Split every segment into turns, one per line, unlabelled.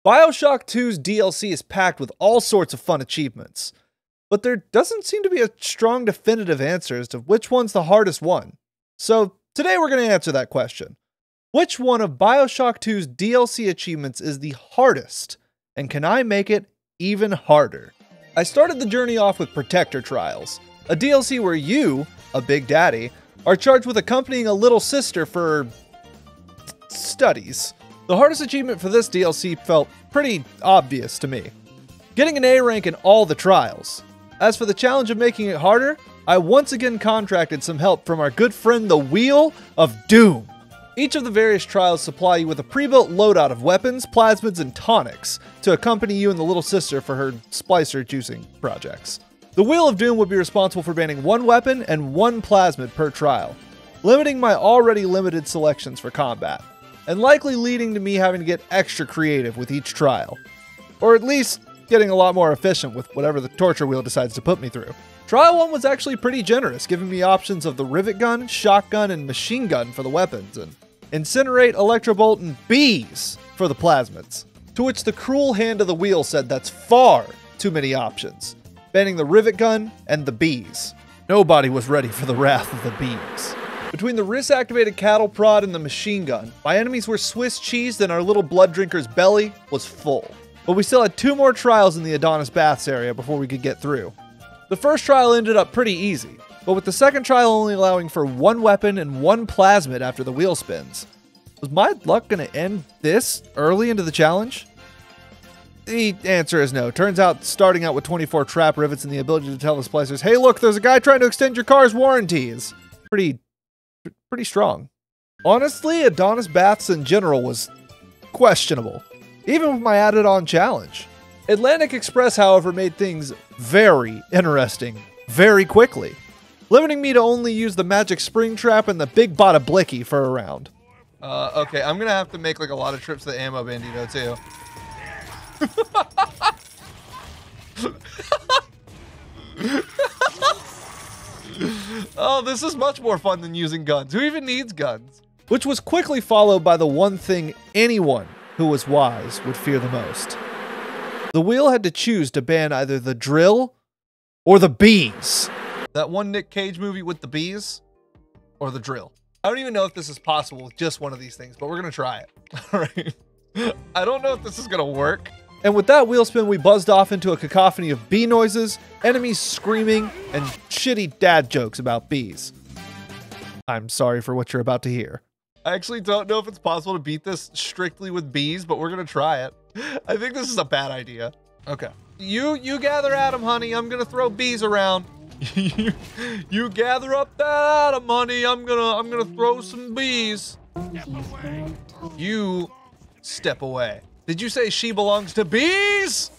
Bioshock 2's DLC is packed with all sorts of fun achievements, but there doesn't seem to be a strong definitive answer as to which one's the hardest one. So today we're going to answer that question. Which one of Bioshock 2's DLC achievements is the hardest, and can I make it even harder? I started the journey off with Protector Trials, a DLC where you, a big daddy, are charged with accompanying a little sister for studies. The hardest achievement for this DLC felt pretty obvious to me. Getting an A rank in all the trials. As for the challenge of making it harder, I once again contracted some help from our good friend the Wheel of Doom. Each of the various trials supply you with a pre-built loadout of weapons, plasmids, and tonics to accompany you and the little sister for her splicer juicing projects. The Wheel of Doom would be responsible for banning one weapon and one plasmid per trial, limiting my already limited selections for combat, and likely leading to me having to get extra creative with each trial. Or at least getting a lot more efficient with whatever the torture wheel decides to put me through. Trial 1 was actually pretty generous, giving me options of the rivet gun, shotgun, and machine gun for the weapons, and incinerate, electrobolt, and bees for the plasmids. To which the cruel hand of the wheel said that's far too many options, banning the rivet gun and the bees. Nobody was ready for the wrath of the bees. Between the wrist-activated cattle prod and the machine gun, my enemies were Swiss cheesed and our little blood drinker's belly was full. But we still had 2 more trials in the Adonis Baths area before we could get through. The first trial ended up pretty easy, but with the second trial only allowing for 1 weapon and 1 plasmid after the wheel spins. Was my luck gonna end this early into the challenge? The answer is no. Turns out starting out with 24 trap rivets and the ability to tell the splicers, hey look, there's a guy trying to extend your car's warranty is pretty strong. Honestly, Adonis Baths in general was questionable, even with my added on challenge. Atlantic Express, however, made things very interesting very quickly, limiting me to only use the magic spring trap and the big bada blicky for a round. Okay, I'm gonna have to make like a lot of trips to the ammo bandito too. Oh, this is much more fun than using guns. Who even needs guns? Which was quickly followed by the one thing anyone who was wise would fear the most. The wheel had to choose to ban either the drill or the bees. That one Nick Cage movie with the bees or the drill. I don't even know if this is possible with just one of these things, but we're gonna try it. All right. I don't know if this is gonna work. And with that wheel spin, we buzzed off into a cacophony of bee noises, enemies screaming, and shitty dad jokes about bees. I'm sorry for what you're about to hear. I actually don't know if it's possible to beat this strictly with bees, but we're gonna try it. I think this is a bad idea. Okay. You gather Adam, honey. I'm gonna throw bees around. you gather up that Adam, honey. I'm gonna throw some bees. Step away. You step away. Did you say she belongs to bees?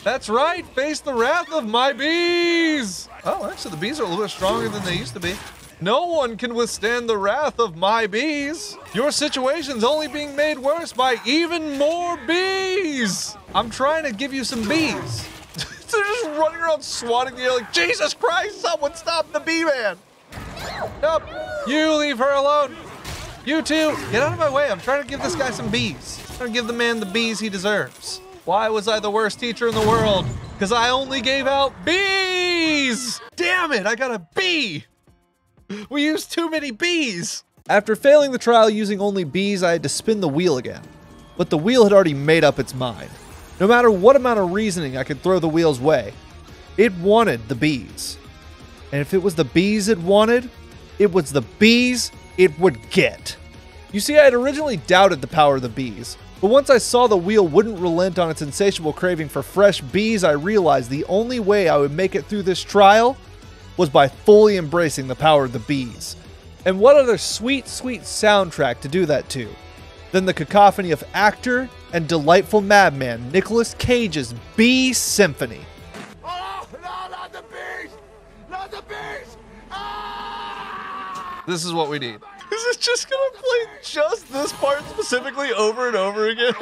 That's right, face the wrath of my bees! Oh, actually the bees are a little bit stronger than they used to be. No one can withstand the wrath of my bees. Your situation's only being made worse by even more bees. I'm trying to give you some bees. They're just running around swatting the air like, Jesus Christ, someone stop the bee man. Nope, you leave her alone. You two, get out of my way. I'm trying to give this guy some bees. I'm trying to give the man the bees he deserves. Why was I the worst teacher in the world? Because I only gave out bees! Damn it, I got a bee! We used too many bees! After failing the trial using only bees, I had to spin the wheel again. But the wheel had already made up its mind. No matter what amount of reasoning I could throw the wheel's way, it wanted the bees. And if it was the bees it wanted, it was the bees it would get. You see, I had originally doubted the power of the bees, but once I saw the wheel wouldn't relent on its insatiable craving for fresh bees, I realized the only way I would make it through this trial was by fully embracing the power of the bees. And what other sweet, sweet soundtrack to do that to than the cacophony of actor and delightful madman Nicolas Cage's Bee Symphony.
Oh, no, not the bees! Not the bees! Ah!
This is what we need. Is it just gonna play just this part specifically over and over again?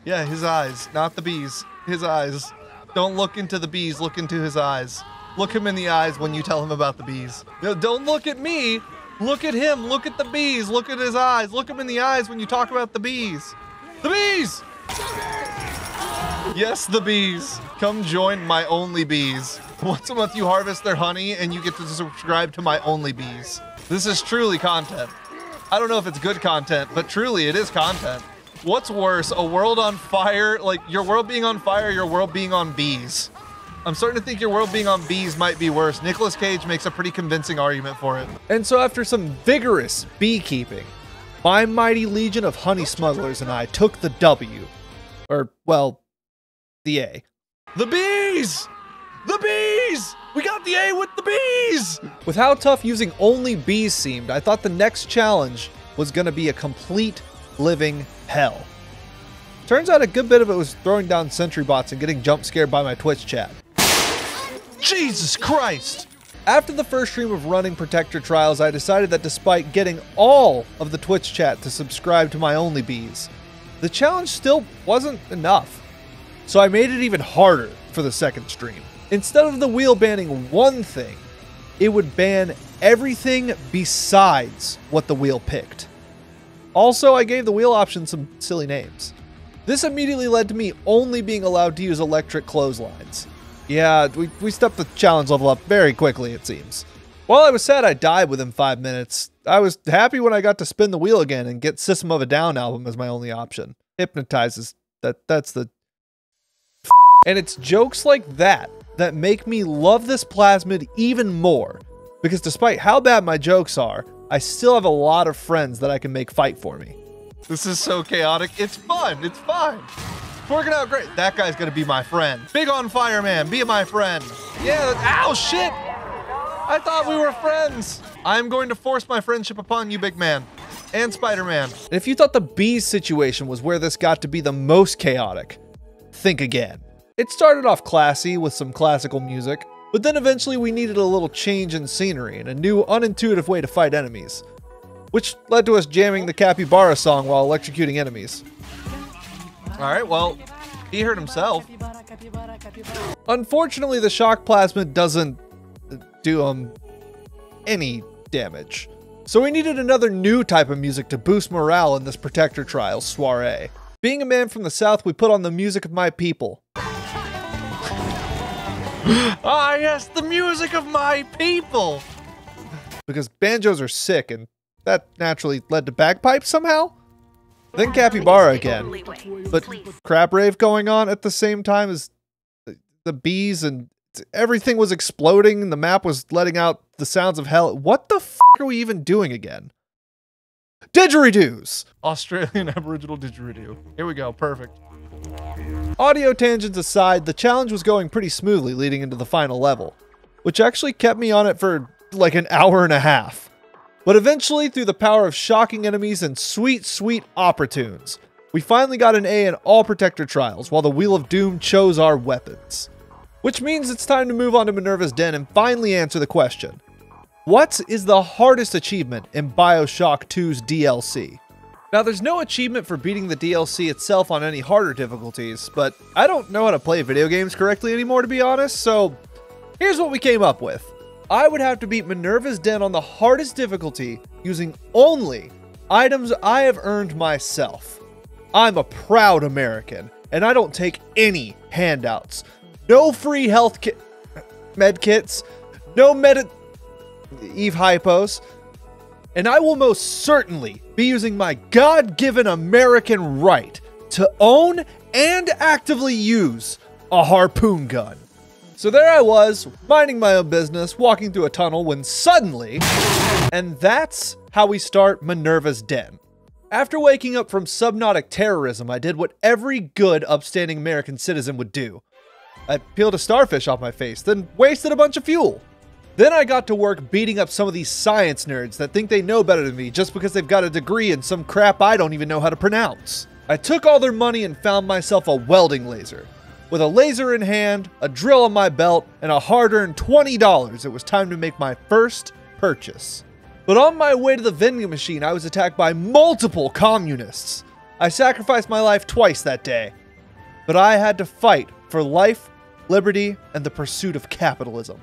Yeah, his eyes, not the bees. His eyes. Don't look into the bees, look into his eyes. Look him in the eyes when you tell him about the bees. No, don't look at me. Look at him. Look at the bees. Look at his eyes. Look him in the eyes when you talk about the bees. The bees! Yes, the bees. Come join my only bees. Once a month you harvest their honey and you get to subscribe to my only bees. This is truly content. I don't know if it's good content, but truly it is content. What's worse, a world on fire, like your world being on fire, your world being on bees? I'm starting to think your world being on bees might be worse. Nicolas Cage makes a pretty convincing argument for it. And so after some vigorous beekeeping, my mighty legion of honey smugglers and I took the W. Or, well, the A. The bees! The bees! We got the A with the bees! With how tough using only bees seemed, I thought the next challenge was gonna be a complete living hell. Turns out a good bit of it was throwing down sentry bots and getting jump scared by my Twitch chat. Jesus Christ! After the first stream of running Protector Trials, I decided that despite getting all of the Twitch chat to subscribe to my only bees, the challenge still wasn't enough. So I made it even harder for the second stream. Instead of the wheel banning one thing, it would ban everything besides what the wheel picked. Also, I gave the wheel option some silly names. This immediately led to me only being allowed to use electric clotheslines. Yeah, we stepped the challenge level up very quickly, it seems. While I was sad I died within 5 minutes, I was happy when I got to spin the wheel again and get System of a Down album as my only option. Hypnotizes. That's the... And it's jokes like that that make me love this plasmid even more. Because despite how bad my jokes are, I still have a lot of friends that I can make fight for me. This is so chaotic. It's fun. It's fine. It's working out great. That guy's gonna be my friend. Big on fire, man. Be my friend. Yeah. Ow, shit. I thought we were friends. I'm going to force my friendship upon you, big man. And Spider-Man. And if you thought the bees situation was where this got to be the most chaotic, think again. It started off classy with some classical music, but then eventually we needed a little change in scenery and a new unintuitive way to fight enemies, which led to us jamming the Capybara song while electrocuting enemies. Alright, well, he hurt himself. Unfortunately, the shock plasmid doesn't do any damage. So we needed another new type of music to boost morale in this Protector Trials soiree. Being a man from the South, we put on the music of my people. Ah, yes, the music of my people! Because banjos are sick, and that naturally led to bagpipes somehow? Then Capybara again. But crab rave going on at the same time as the bees, and everything was exploding, and the map was letting out the sounds of hell. What the f are we even doing again? Didgeridoos! Australian Aboriginal didgeridoo. Here we go, perfect. Audio tangents aside, the challenge was going pretty smoothly leading into the final level, which actually kept me on it for like an hour and a half. But eventually, through the power of shocking enemies and sweet, sweet opera tunes, we finally got an A in all Protector Trials while the Wheel of Doom chose our weapons. Which means it's time to move on to Minerva's Den and finally answer the question: what is the hardest achievement in Bioshock 2's DLC? Now, there's no achievement for beating the DLC itself on any harder difficulties, but I don't know how to play video games correctly anymore, to be honest, so here's what we came up with. I would have to beat Minerva's Den on the hardest difficulty using only items I have earned myself. I'm a proud American, and I don't take any handouts. No free health med kits, no Eve hypos, and I will most certainly be using my God-given American right to own and actively use a harpoon gun. So there I was, minding my own business, walking through a tunnel when suddenly, and that's how we start Minerva's Den. After waking up from subnautic terrorism, I did what every good, upstanding American citizen would do. I peeled a starfish off my face, then wasted a bunch of fuel. Then I got to work beating up some of these science nerds that think they know better than me just because they've got a degree in some crap I don't even know how to pronounce. I took all their money and found myself a welding laser. With a laser in hand, a drill on my belt, and a hard-earned $20, it was time to make my first purchase. But on my way to the vending machine, I was attacked by multiple communists. I sacrificed my life twice that day. But I had to fight for life, liberty, and the pursuit of capitalism.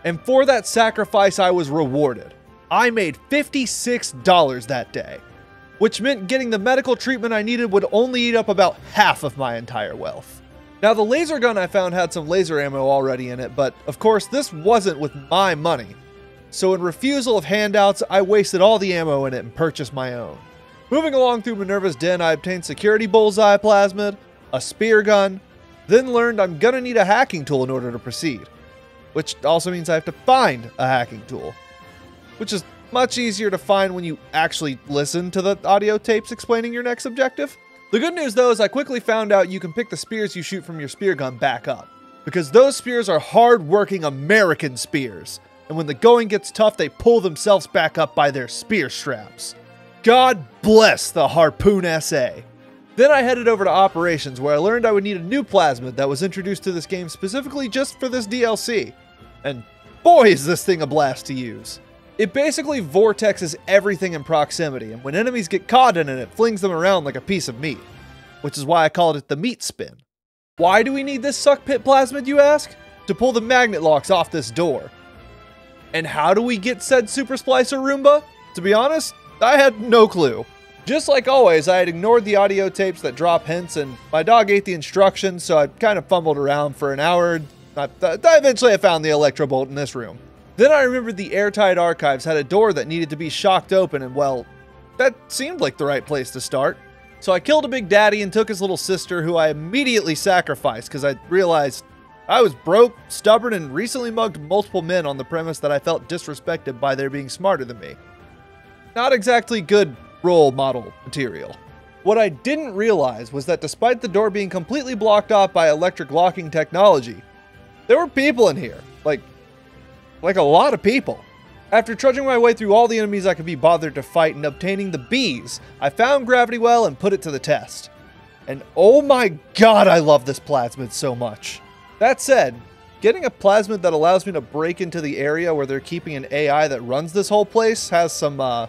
And for that sacrifice, I was rewarded. I made $56 that day. which meant getting the medical treatment I needed would only eat up about half of my entire wealth. Now, the laser gun I found had some laser ammo already in it, but of course this wasn't with my money. So in refusal of handouts, I wasted all the ammo in it and purchased my own. Moving along through Minerva's den, I obtained security bullseye plasmid, a spear gun, then learned I'm gonna need a hacking tool in order to proceed. Which also means I have to find a hacking tool. Which is much easier to find when you actually listen to the audio tapes explaining your next objective. The good news though is I quickly found out you can pick the spears you shoot from your spear gun back up. Because those spears are hard-working American spears. And when the going gets tough, they pull themselves back up by their spear straps. God bless the Harpoon SA. Then I headed over to Operations, where I learned I would need a new plasmid that was introduced to this game specifically just for this DLC. And boy is this thing a blast to use. It basically vortexes everything in proximity, and when enemies get caught in it, it flings them around like a piece of meat. Which is why I called it the meat spin. Why do we need this suck pit plasmid, you ask? To pull the magnet locks off this door. And how do we get said Super Splicer Roomba? To be honest, I had no clue. Just like always, I had ignored the audio tapes that drop hints, and my dog ate the instructions, so I kind of fumbled around for an hour. Eventually I found the electro bolt in this room. Then I remembered the airtight archives had a door that needed to be shocked open, and well, that seemed like the right place to start. So I killed a Big Daddy and took his little sister, who I immediately sacrificed because I realized I was broke, stubborn, and recently mugged multiple men on the premise that I felt disrespected by their being smarter than me. Not exactly good role model material. What I didn't realize was that despite the door being completely blocked off by electric locking technology, there were people in here. Like a lot of people. After trudging my way through all the enemies I could be bothered to fight and obtaining the bees, I found Gravity Well and put it to the test. And oh my god, I love this plasmid so much. That said, getting a plasmid that allows me to break into the area where they're keeping an AI that runs this whole place has some,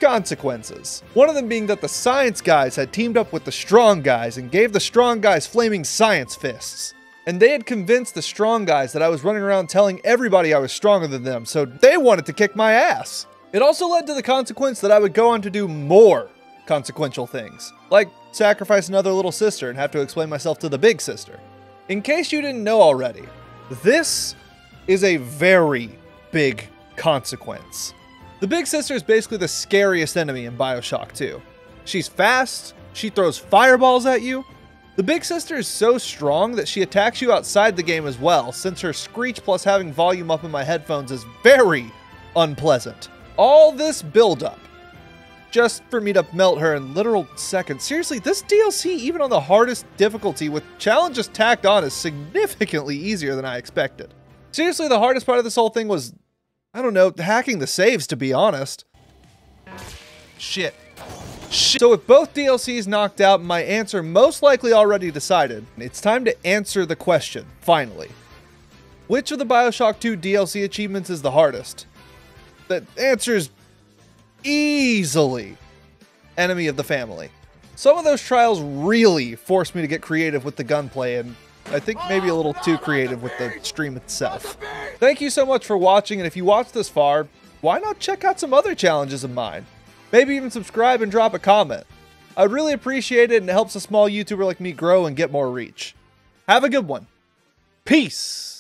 consequences. One of them being that the science guys had teamed up with the strong guys and gave the strong guys flaming science fists. And they had convinced the strong guys that I was running around telling everybody I was stronger than them, so they wanted to kick my ass. It also led to the consequence that I would go on to do more consequential things, like sacrifice another little sister and have to explain myself to the big sister. In case you didn't know already, this is a very big consequence. The big sister is basically the scariest enemy in Bioshock 2. She's fast, she throws fireballs at you. The big sister is so strong that she attacks you outside the game as well, since her screech plus having volume up in my headphones is very unpleasant. All this buildup just for me to melt her in literal seconds. Seriously, this DLC, even on the hardest difficulty with challenges tacked on, is significantly easier than I expected. Seriously, the hardest part of this whole thing was, I don't know, hacking the saves, to be honest. Shit. So with both DLCs knocked out and my answer most likely already decided, it's time to answer the question, finally. Which of the Bioshock 2 DLC achievements is the hardest? The answer's easily Enemy of the Family. Some of those trials really forced me to get creative with the gunplay, and I think maybe a little too creative with the stream itself. Thank you so much for watching, and if you watched this far, why not check out some other challenges of mine? Maybe even subscribe and drop a comment. I'd really appreciate it, and it helps a small YouTuber like me grow and get more reach. Have a good one. Peace!